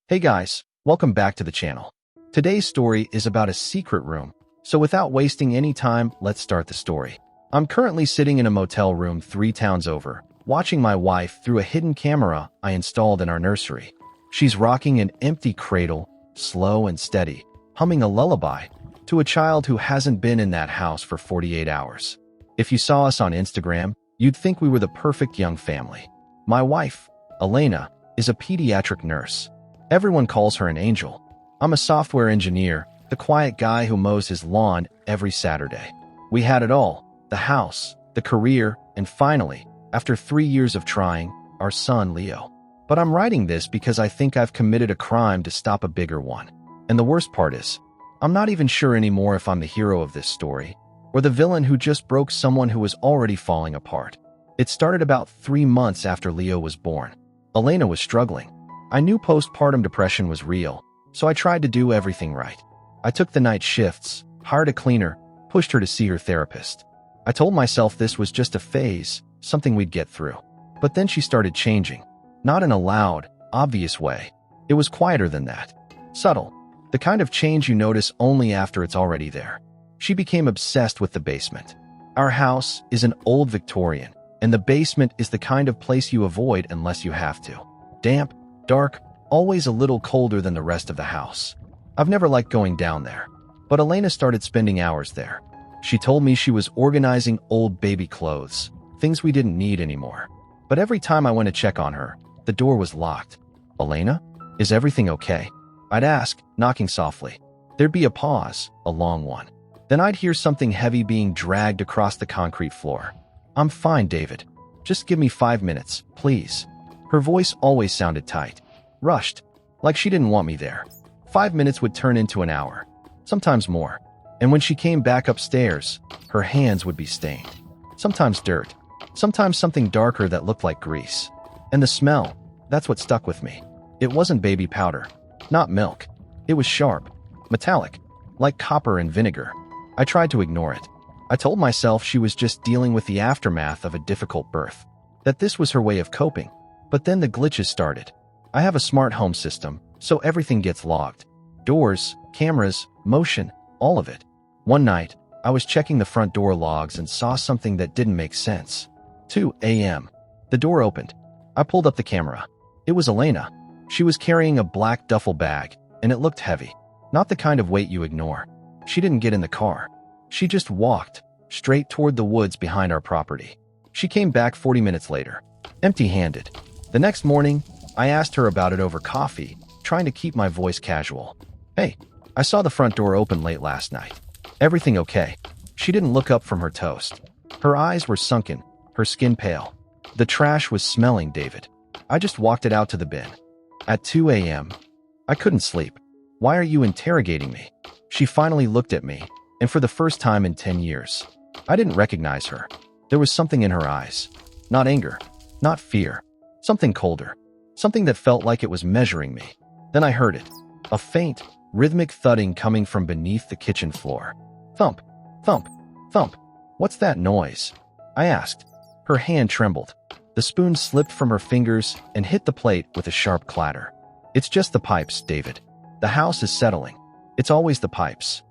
Hey guys, welcome back to the channel. Today's story is about a secret room, so without wasting any time, let's start the story. I'm currently sitting in a motel room 3 towns over, watching my wife through a hidden camera I installed in our nursery. She's rocking an empty cradle, slow and steady, humming a lullaby to a child who hasn't been in that house for 48 hours. If you saw us on Instagram, you'd think we were the perfect young family. My wife, Elena, is a pediatric nurse. Everyone calls her an angel. I'm a software engineer, the quiet guy who mows his lawn every Saturday. We had it all: the house, the career, and finally, after 3 years of trying, our son Leo. But I'm writing this because I think I've committed a crime to stop a bigger one. And the worst part is, I'm not even sure anymore if I'm the hero of this story, or the villain who just broke someone who was already falling apart. It started about 3 months after Leo was born. Elena was struggling. I knew postpartum depression was real, so I tried to do everything right. I took the night shifts, hired a cleaner, pushed her to see her therapist. I told myself this was just a phase, something we'd get through. But then she started changing. Not in a loud, obvious way. It was quieter than that. Subtle. The kind of change you notice only after it's already there. She became obsessed with the basement. Our house is an old Victorian, and the basement is the kind of place you avoid unless you have to. Damp, dark, always a little colder than the rest of the house. I've never liked going down there, but Elena started spending hours there. She told me she was organizing old baby clothes, things we didn't need anymore. But every time I went to check on her, the door was locked. "Elena, is everything okay?" I'd ask, knocking softly. There'd be a pause, a long one. Then I'd hear something heavy being dragged across the concrete floor. "I'm fine, David. Just give me 5 minutes, please." Her voice always sounded tight, rushed, like she didn't want me there. 5 minutes would turn into an hour, sometimes more. And when she came back upstairs, her hands would be stained. Sometimes dirt, sometimes something darker that looked like grease. And the smell, that's what stuck with me. It wasn't baby powder, not milk. It was sharp, metallic, like copper and vinegar. I tried to ignore it. I told myself she was just dealing with the aftermath of a difficult birth, that this was her way of coping. But then the glitches started. I have a smart home system, so everything gets logged. Doors, cameras, motion, all of it. One night, I was checking the front door logs and saw something that didn't make sense. 2 a.m. The door opened. I pulled up the camera. It was Elena. She was carrying a black duffel bag, and it looked heavy. Not the kind of weight you ignore. She didn't get in the car. She just walked straight toward the woods behind our property. She came back 40 minutes later, empty-handed. The next morning, I asked her about it over coffee, trying to keep my voice casual. "Hey, I saw the front door open late last night. Everything okay?" She didn't look up from her toast. Her eyes were sunken, her skin pale. "The trash was smelling, David. I just walked it out to the bin." At 2 a.m., I couldn't sleep. "Why are you interrogating me?" She finally looked at me, and for the first time in 10 years, I didn't recognize her. There was something in her eyes. Not anger, not fear. Something colder. Something that felt like it was measuring me. Then I heard it. A faint, rhythmic thudding coming from beneath the kitchen floor. Thump, thump, thump. "What's that noise?" I asked. Her hand trembled. The spoon slipped from her fingers and hit the plate with a sharp clatter. "It's just the pipes, David. The house is settling. It's always the pipes.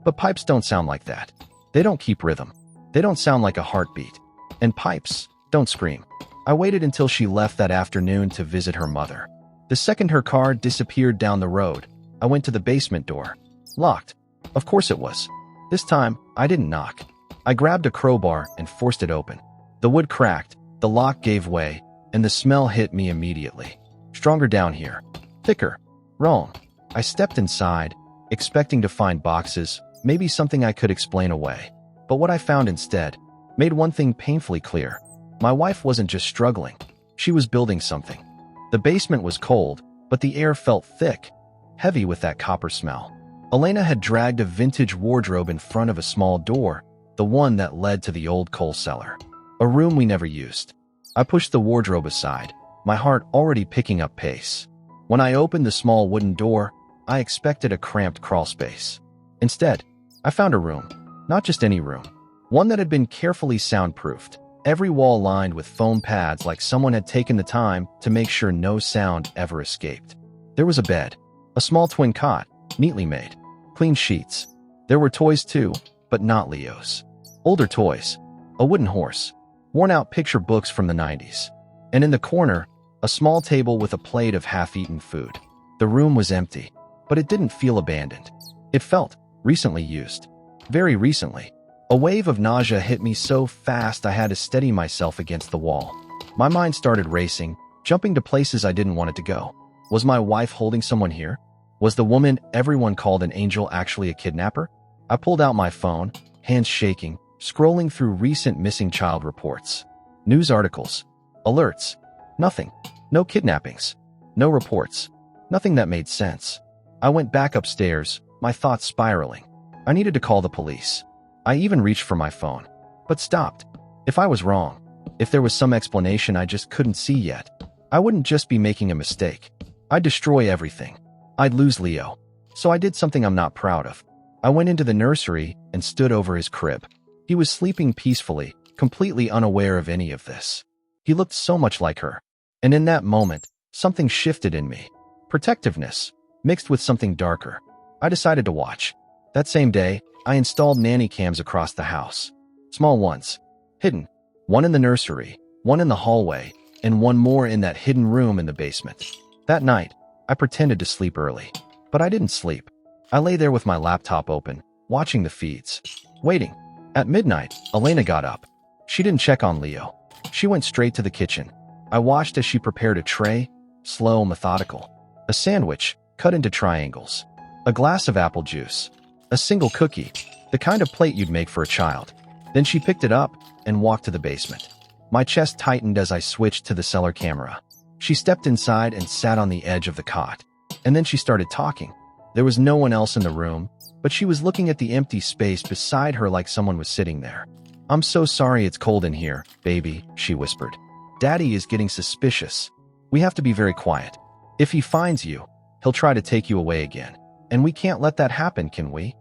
But pipes don't sound like that. They don't keep rhythm. They don't sound like a heartbeat. And pipes don't scream." I waited until she left that afternoon to visit her mother. The second her car disappeared down the road, I went to the basement door. Locked. Of course it was. This time, I didn't knock. I grabbed a crowbar and forced it open. The wood cracked, the lock gave way, and the smell hit me immediately. Stronger down here. Thicker. Wrong. I stepped inside, expecting to find boxes, maybe something I could explain away. But what I found instead made one thing painfully clear. My wife wasn't just struggling. She was building something. The basement was cold, but the air felt thick, heavy with that copper smell. Elena had dragged a vintage wardrobe in front of a small door, the one that led to the old coal cellar. A room we never used. I pushed the wardrobe aside, my heart already picking up pace. When I opened the small wooden door, I expected a cramped crawl space. Instead, I found a room. Not just any room. One that had been carefully soundproofed. Every wall lined with foam pads like someone had taken the time to make sure no sound ever escaped. There was a bed, a small twin cot, neatly made, clean sheets. There were toys too, but not Leo's. Older toys, a wooden horse, worn-out picture books from the 90s. And in the corner, a small table with a plate of half-eaten food. The room was empty, but it didn't feel abandoned. It felt recently used. Very recently. A wave of nausea hit me so fast I had to steady myself against the wall. My mind started racing, jumping to places I didn't want it to go. Was my wife holding someone here? Was the woman everyone called an angel actually a kidnapper? I pulled out my phone, hands shaking, scrolling through recent missing child reports. News articles. Alerts. Nothing. No kidnappings. No reports. Nothing that made sense. I went back upstairs, my thoughts spiraling. I needed to call the police. I even reached for my phone, but stopped. If I was wrong, if there was some explanation I just couldn't see yet, I wouldn't just be making a mistake. I'd destroy everything. I'd lose Leo. So I did something I'm not proud of. I went into the nursery and stood over his crib. He was sleeping peacefully, completely unaware of any of this. He looked so much like her. And in that moment, something shifted in me. Protectiveness, mixed with something darker. I decided to watch. That same day, I installed nanny cams across the house. Small ones. Hidden. One in the nursery, one in the hallway, and one more in that hidden room in the basement. That night, I pretended to sleep early. But I didn't sleep. I lay there with my laptop open, watching the feeds. Waiting. At midnight, Elena got up. She didn't check on Leo. She went straight to the kitchen. I watched as she prepared a tray, slow, methodical. A sandwich, cut into triangles. A glass of apple juice. A single cookie, the kind of plate you'd make for a child. Then she picked it up and walked to the basement. My chest tightened as I switched to the cellar camera. She stepped inside and sat on the edge of the cot. And then she started talking. There was no one else in the room, but she was looking at the empty space beside her like someone was sitting there. "I'm so sorry it's cold in here, baby," she whispered. "Daddy is getting suspicious. We have to be very quiet. If he finds you, he'll try to take you away again. And we can't let that happen, can we?"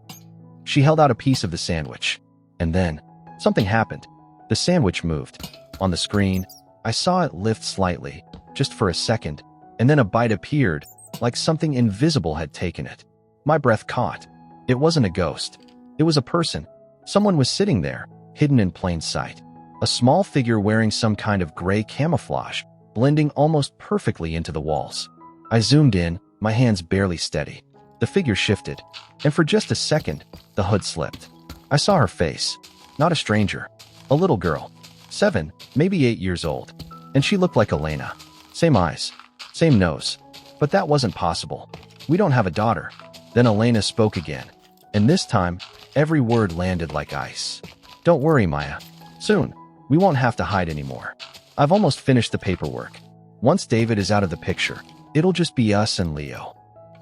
She held out a piece of the sandwich. And then, something happened. The sandwich moved. On the screen, I saw it lift slightly, just for a second, and then a bite appeared, like something invisible had taken it. My breath caught. It wasn't a ghost. It was a person. Someone was sitting there, hidden in plain sight. A small figure wearing some kind of gray camouflage, blending almost perfectly into the walls. I zoomed in, my hands barely steady. The figure shifted, and for just a second, the hood slipped. I saw her face. Not a stranger. A little girl. 7, maybe 8 years old. And she looked like Elena. Same eyes. Same nose. But that wasn't possible. "We don't have a daughter." Then Elena spoke again. And this time, every word landed like ice. "Don't worry, Maya. Soon, we won't have to hide anymore. I've almost finished the paperwork. Once David is out of the picture, it'll just be us and Leo."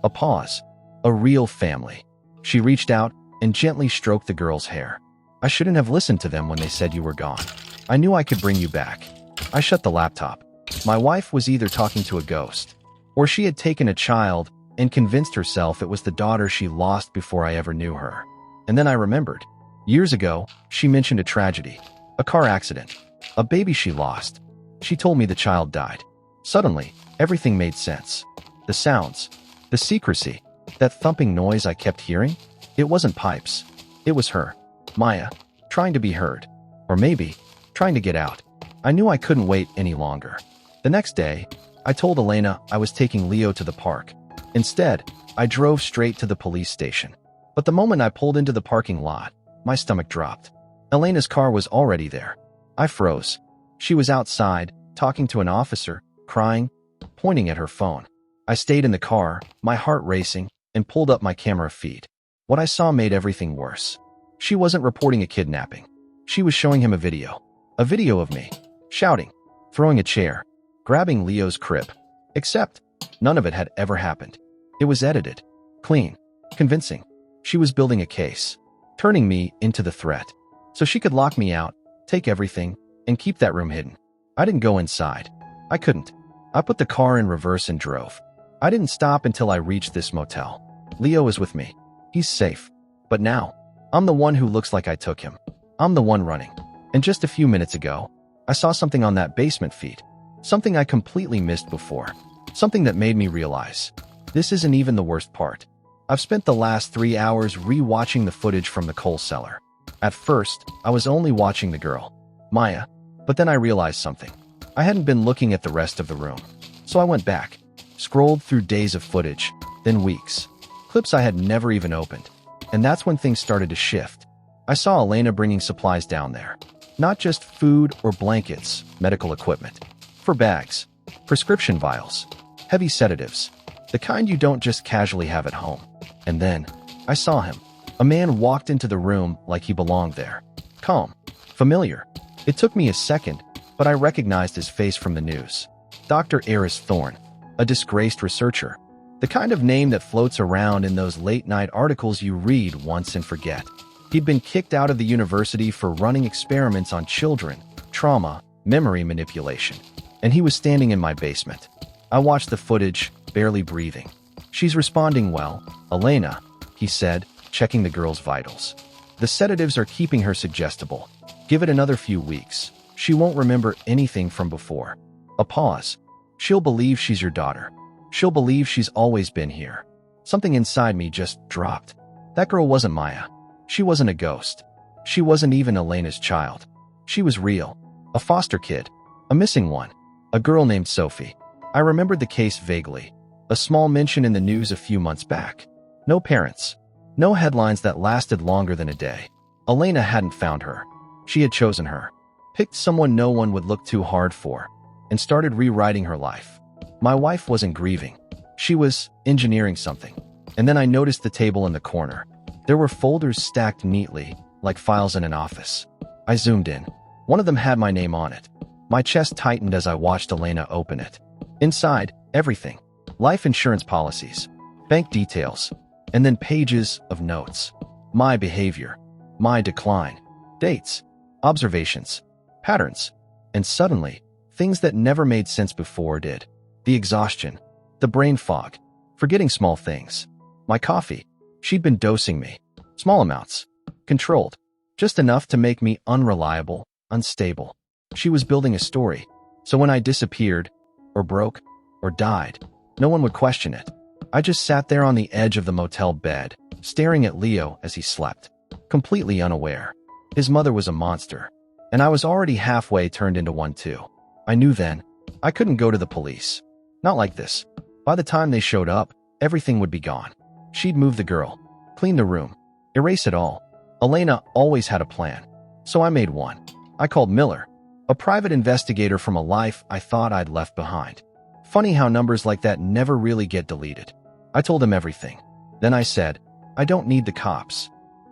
A pause. A real family. She reached out and gently stroked the girl's hair. "I shouldn't have listened to them when they said you were gone. I knew I could bring you back." I shut the laptop. My wife was either talking to a ghost, or she had taken a child and convinced herself it was the daughter she lost before I ever knew her. And then I remembered. Years ago, she mentioned a tragedy. A car accident. A baby she lost. She told me the child died. Suddenly, everything made sense. The sounds. The secrecy. That thumping noise I kept hearing? It wasn't pipes. It was her. Maya. Trying to be heard. Or maybe, trying to get out. I knew I couldn't wait any longer. The next day, I told Elena I was taking Leo to the park. Instead, I drove straight to the police station. But the moment I pulled into the parking lot, my stomach dropped. Elena's car was already there. I froze. She was outside, talking to an officer, crying, pointing at her phone. I stayed in the car, my heart racing, and pulled up my camera feed. What I saw made everything worse. She wasn't reporting a kidnapping. She was showing him a video. A video of me, shouting, throwing a chair, grabbing Leo's crib. Except, none of it had ever happened. It was edited, clean, convincing. She was building a case, turning me into the threat, so she could lock me out, take everything, and keep that room hidden. I didn't go inside. I couldn't. I put the car in reverse and drove. I didn't stop until I reached this motel. Leo is with me. He's safe. But now, I'm the one who looks like I took him. I'm the one running. And just a few minutes ago, I saw something on that basement feed. Something I completely missed before. Something that made me realize This isn't even the worst part. I've spent the last 3 hours re-watching the footage from the coal cellar. At first, I was only watching the girl, Maya, but then I realized something. I hadn't been looking at the rest of the room. So I went back, scrolled through days of footage, then weeks, clips I had never even opened. And that's when things started to shift. I saw Elena bringing supplies down there. Not just food or blankets, medical equipment. For bags, prescription vials, heavy sedatives, the kind you don't just casually have at home. And then, I saw him. A man walked into the room like he belonged there. Calm, familiar. It took me a second, but I recognized his face from the news. Dr. Eris Thorne, a disgraced researcher. The kind of name that floats around in those late-night articles you read once and forget. He'd been kicked out of the university for running experiments on children, trauma, memory manipulation. And he was standing in my basement. I watched the footage, barely breathing. "She's responding well, Elena," he said, checking the girl's vitals. "The sedatives are keeping her suggestible. Give it another few weeks. She won't remember anything from before." A pause. "She'll believe she's your daughter. She'll believe she's always been here." Something inside me just dropped. That girl wasn't Maya. She wasn't a ghost. She wasn't even Elena's child. She was real. A foster kid. A missing one. A girl named Sophie. I remembered the case vaguely. A small mention in the news a few months back. No parents. No headlines that lasted longer than a day. Elena hadn't found her. She had chosen her. Picked someone no one would look too hard for. And started rewriting her life. My wife wasn't grieving. She was engineering something. And then I noticed the table in the corner. There were folders stacked neatly, like files in an office. I zoomed in. One of them had my name on it. My chest tightened as I watched Elena open it. Inside, everything. Life insurance policies, bank details, and then pages of notes. My behavior, my decline, dates, observations, patterns, and suddenly, things that never made sense before did. The exhaustion, the brain fog, forgetting small things. My coffee, she'd been dosing me. Small amounts, controlled, just enough to make me unreliable, unstable. She was building a story, so when I disappeared, or broke, or died, no one would question it. I just sat there on the edge of the motel bed, staring at Leo as he slept, completely unaware. His mother was a monster, and I was already halfway turned into one too. I knew then, I couldn't go to the police. Not like this. By the time they showed up, everything would be gone. She'd move the girl, clean the room, erase it all. Elena always had a plan, so I made one. I called Miller, a private investigator from a life I thought I'd left behind. Funny how numbers like that never really get deleted. I told him everything. Then I said, "I don't need the cops."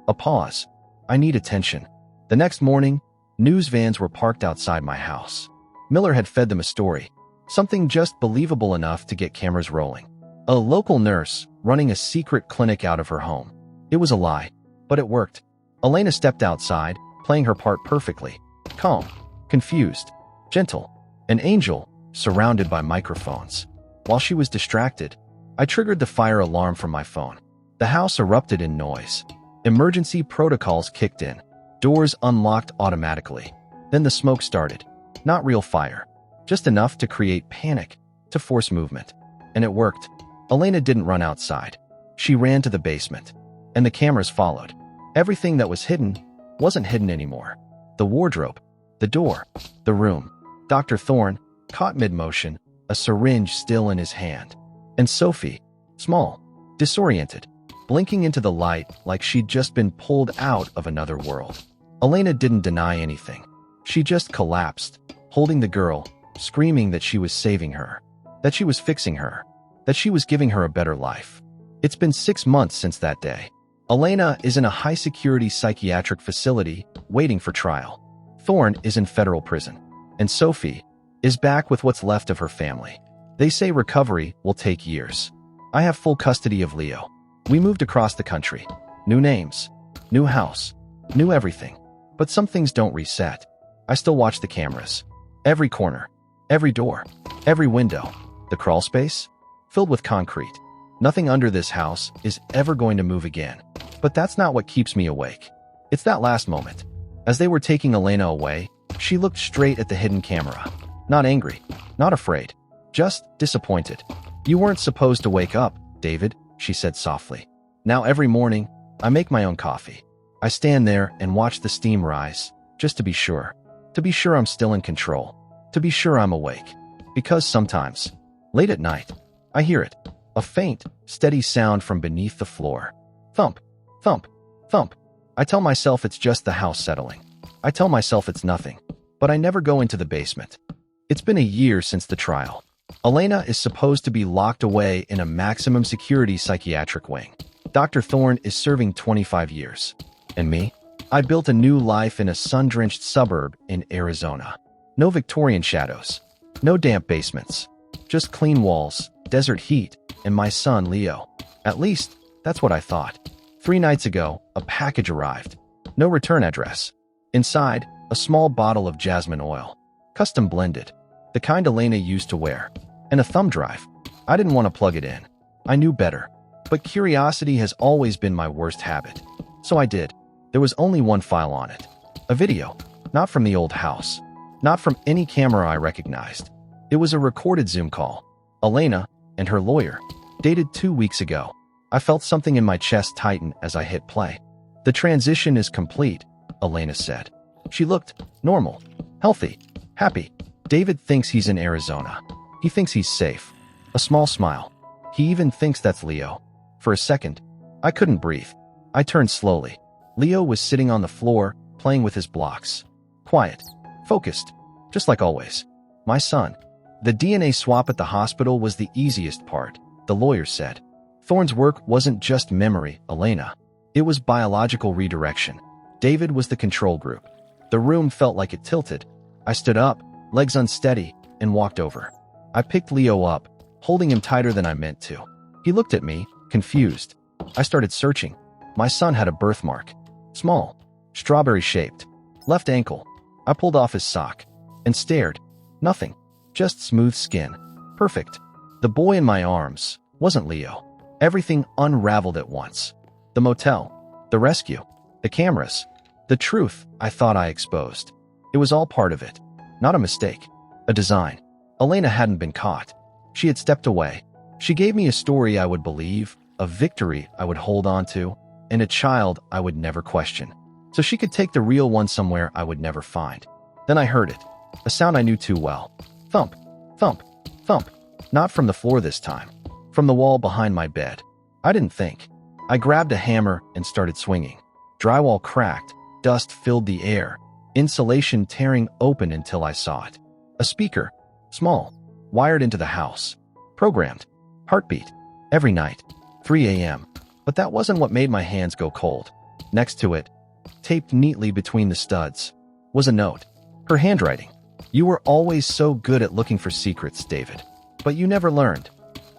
A pause. "I need attention." The next morning, news vans were parked outside my house. Miller had fed them a story, something just believable enough to get cameras rolling. A local nurse running a secret clinic out of her home. It was a lie, but it worked. Elena stepped outside, playing her part perfectly. Calm, confused, gentle, an angel surrounded by microphones. While she was distracted, I triggered the fire alarm from my phone. The house erupted in noise. Emergency protocols kicked in. Doors unlocked automatically. Then the smoke started. Not real fire, just enough to create panic, to force movement. And it worked. Elena didn't run outside. She ran to the basement. And the cameras followed. Everything that was hidden wasn't hidden anymore. The wardrobe, the door, the room. Dr. Thorne, caught mid-motion, a syringe still in his hand. And Sophie, small, disoriented, blinking into the light like she'd just been pulled out of another world. Elena didn't deny anything. She just collapsed, holding the girl, screaming that she was saving her, that she was fixing her, that she was giving her a better life. It's been 6 months since that day. Elena is in a high-security psychiatric facility waiting for trial. Thorne is in federal prison. And Sophie is back with what's left of her family. They say recovery will take years. I have full custody of Leo. We moved across the country. New names, new house, new everything. But some things don't reset. I still watch the cameras. Every corner, every door, every window. The crawl space? Filled with concrete. Nothing under this house is ever going to move again. But that's not what keeps me awake. It's that last moment. As they were taking Elena away, she looked straight at the hidden camera. Not angry, not afraid, just disappointed. "You weren't supposed to wake up," David, she said softly. Now every morning, I make my own coffee. I stand there and watch the steam rise, just to be sure. To be sure I'm still in control. To be sure I'm awake. Because sometimes, late at night, I hear it. A faint, steady sound from beneath the floor. Thump, thump, thump. I tell myself it's just the house settling. I tell myself it's nothing. But I never go into the basement. It's been a year since the trial. Elena is supposed to be locked away in a maximum security psychiatric wing. Dr. Thorne is serving 25 years. And me? I built a new life in a sun-drenched suburb in Arizona. No Victorian shadows. No damp basements. Just clean walls, desert heat, and my son, Leo. At least, that's what I thought. 3 nights ago, a package arrived. No return address. Inside, a small bottle of jasmine oil. Custom blended. The kind Elena used to wear. And a thumb drive. I didn't want to plug it in. I knew better. But curiosity has always been my worst habit. So I did. There was only one file on it. A video. Not from the old house. Not from any camera I recognized. It was a recorded Zoom call. Elena and her lawyer. Dated 2 weeks ago. I felt something in my chest tighten as I hit play. The transition is complete, Elena said. She looked normal, healthy, happy. David thinks he's in Arizona. He thinks he's safe. A small smile. He even thinks that's Leo. For a second, I couldn't breathe. I turned slowly. Leo was sitting on the floor, playing with his blocks. Quiet. Focused. Just like always. My son. The DNA swap at the hospital was the easiest part, the lawyer said. Thorne's work wasn't just memory, Elena. It was biological redirection. David was the control group. The room felt like it tilted. I stood up, legs unsteady, and walked over. I picked Leo up, holding him tighter than I meant to. He looked at me, confused. I started searching. My son had a birthmark. Small, strawberry-shaped. Left ankle. I pulled off his sock and stared. Nothing. Just smooth skin. Perfect. The boy in my arms wasn't Leo. Everything unraveled at once. The motel. The rescue. The cameras. The truth I thought I exposed. It was all part of it. Not a mistake. A design. Elena hadn't been caught. She had stepped away. She gave me a story I would believe, a victory I would hold on to, and a child I would never question. So she could take the real one somewhere I would never find. Then I heard it. A sound I knew too well. Thump, thump, thump. Not from the floor this time. From the wall behind my bed. I didn't think. I grabbed a hammer and started swinging. Drywall cracked. Dust filled the air. Insulation tearing open until I saw it. A speaker. Small. Wired into the house. Programmed. Heartbeat. Every night. 3 a.m. But that wasn't what made my hands go cold. Next to it, taped neatly between the studs, was a note. Her handwriting. You were always so good at looking for secrets, David. But you never learned.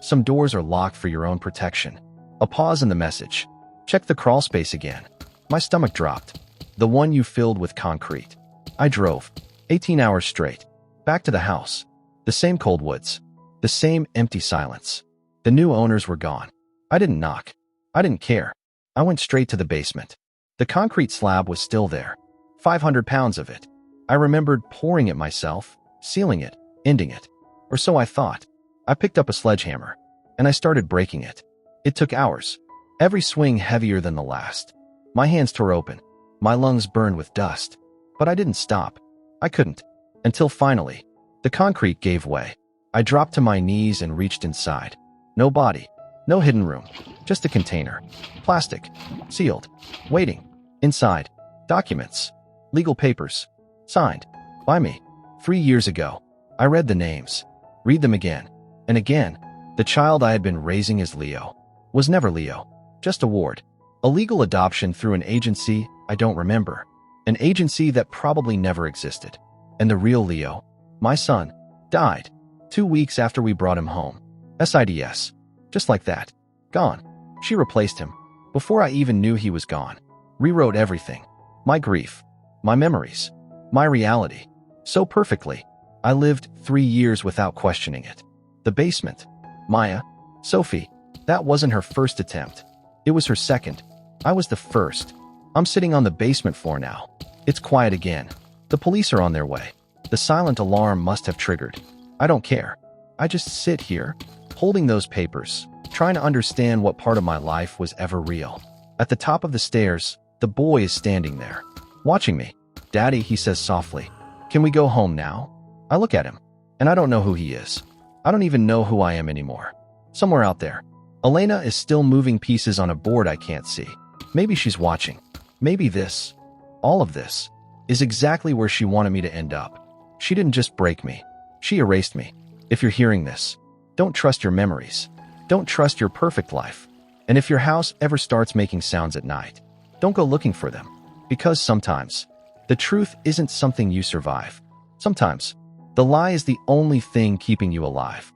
Some doors are locked for your own protection. A pause in the message. Check the crawl space again. My stomach dropped. The one you filled with concrete. I drove. 18 hours straight. Back to the house. The same cold woods. The same empty silence. The new owners were gone. I didn't knock. I didn't care. I went straight to the basement. The concrete slab was still there. 500 pounds of it. I remembered pouring it myself, sealing it, ending it. Or so I thought. I picked up a sledgehammer, and I started breaking it. It took hours. Every swing heavier than the last. My hands tore open. My lungs burned with dust. But I didn't stop. I couldn't. Until finally, the concrete gave way. I dropped to my knees and reached inside. No body. No hidden room. Just a container. Plastic. Sealed. Waiting. Inside. Documents. Legal papers. Signed. By me. 3 years ago. I read the names. Read them again. And again. The child I had been raising as Leo. Was never Leo. Just a ward. A legal adoption through an agency I don't remember. An agency that probably never existed. And the real Leo, my son, died 2 weeks after we brought him home. SIDS. Just like that. Gone. She replaced him. Before I even knew he was gone. Rewrote everything. My grief. My memories. My reality. So perfectly. I lived 3 years without questioning it. The basement. Maya. Sophie. That wasn't her first attempt. It was her second. I was the first. I'm sitting on the basement floor now. It's quiet again. The police are on their way. The silent alarm must have triggered. I don't care. I just sit here, holding those papers, trying to understand what part of my life was ever real. At the top of the stairs, the boy is standing there, watching me. "Daddy," he says softly, "can we go home now?" I look at him, and I don't know who he is. I don't even know who I am anymore. Somewhere out there, Elena is still moving pieces on a board I can't see. Maybe she's watching. Maybe this, all of this, is exactly where she wanted me to end up. She didn't just break me. She erased me. If you're hearing this, don't trust your memories. Don't trust your perfect life. And if your house ever starts making sounds at night, don't go looking for them. Because sometimes, the truth isn't something you survive. Sometimes, the lie is the only thing keeping you alive.